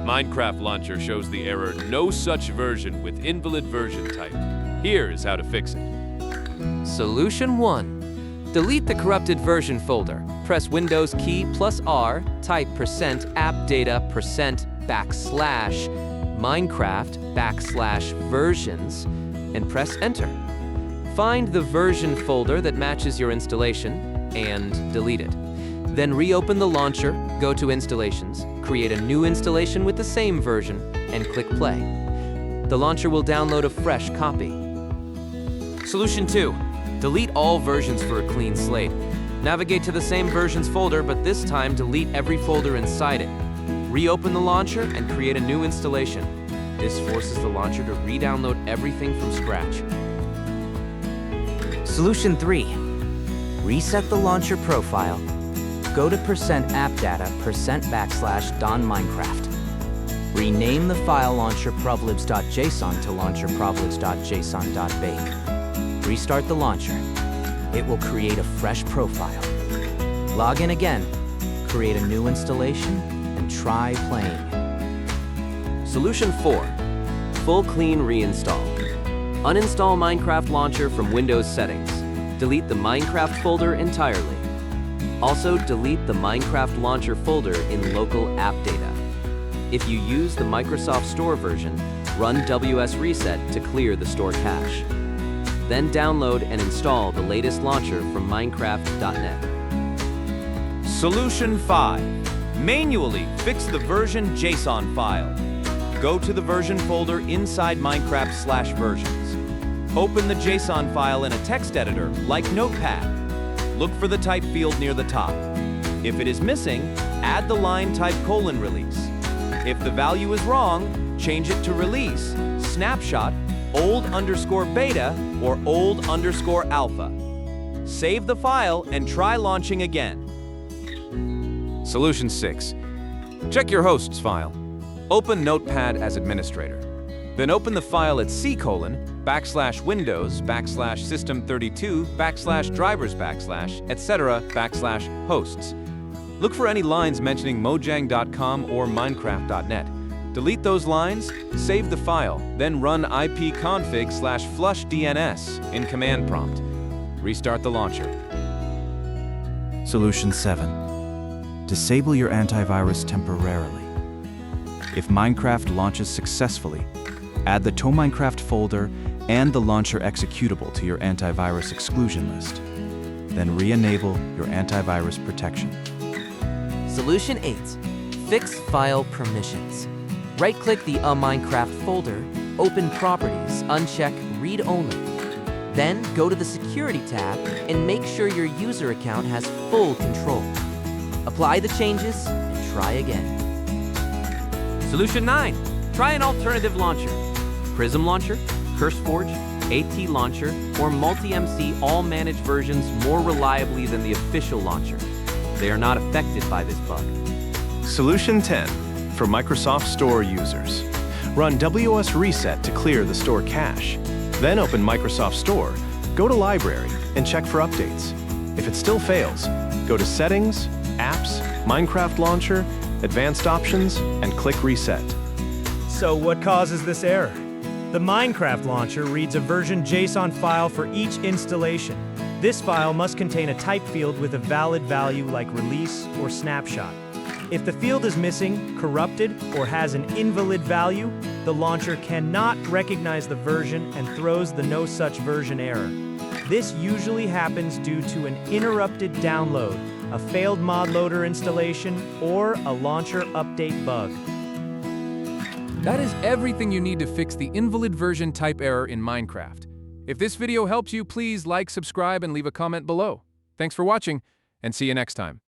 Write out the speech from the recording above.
Minecraft Launcher shows the error "no such version" with invalid version type. Here is how to fix it. Solution 1. Delete the corrupted version folder. Press Windows key plus R, type %appdata %\minecraft\versions, and press Enter. Find the version folder that matches your installation and delete it. Then reopen the launcher, go to Installations, create a new installation with the same version, and click Play. The launcher will download a fresh copy. Solution 2. Delete all versions for a clean slate. Navigate to the same versions folder, but this time delete every folder inside it. Reopen the launcher and create a new installation. This forces the launcher to re-download everything from scratch. Solution 3. Reset the launcher profile. Go to %appdata %\donminecraft. Rename the file launcher provelibs.json to launcher provelibs.json.bake. Restart the launcher. It will create a fresh profile. Log in again, create a new installation, and try playing. Solution 4. Full clean reinstall. Uninstall Minecraft Launcher from Windows Settings. Delete the Minecraft folder entirely. Also, delete the Minecraft Launcher folder in local AppData. If you use the Microsoft Store version, run WS Reset to clear the store cache. Then download and install the latest launcher from Minecraft.net. Solution 5. Manually fix the version.json file. Go to the version folder inside Minecraft/versions. Open the JSON file in a text editor like Notepad. Look for the type field near the top. If it is missing, add the line type :release. If the value is wrong, change it to release, snapshot, old_beta, or old_alpha. Save the file and try launching again. Solution 6. Check your hosts file. Open Notepad as administrator. Then open the file at c:\windows\system32\drivers\, etc. /hosts. Look for any lines mentioning mojang.com or minecraft.net. Delete those lines, save the file, then run ipconfig/flushdns in command prompt. Restart the launcher. Solution 7. Disable your antivirus temporarily. If Minecraft launches successfully, add the toMinecraft folder and the launcher executable to your antivirus exclusion list. Then re-enable your antivirus protection. Solution 8. Fix file permissions. Right-click the Minecraft folder, open Properties, uncheck Read Only. Then go to the Security tab and make sure your user account has full control. Apply the changes and try again. Solution 9. Try an alternative launcher. Prism Launcher, CurseForge, AT Launcher, or MultiMC all manage versions more reliably than the official launcher. They are not affected by this bug. Solution 10. For Microsoft Store users. Run WS Reset to clear the store cache. Then open Microsoft Store, go to Library, and check for updates. If it still fails, go to Settings, Apps, Minecraft Launcher, Advanced Options, and click Reset. So what causes this error? The Minecraft launcher reads a version.json file for each installation. This file must contain a type field with a valid value like release or snapshot. If the field is missing, corrupted, or has an invalid value, the launcher cannot recognize the version and throws the no such version error. This usually happens due to an interrupted download, a failed mod loader installation, or a launcher update bug. That is everything you need to fix the invalid version type error in Minecraft. If this video helps you, please like, subscribe, and leave a comment below. Thanks for watching, and see you next time.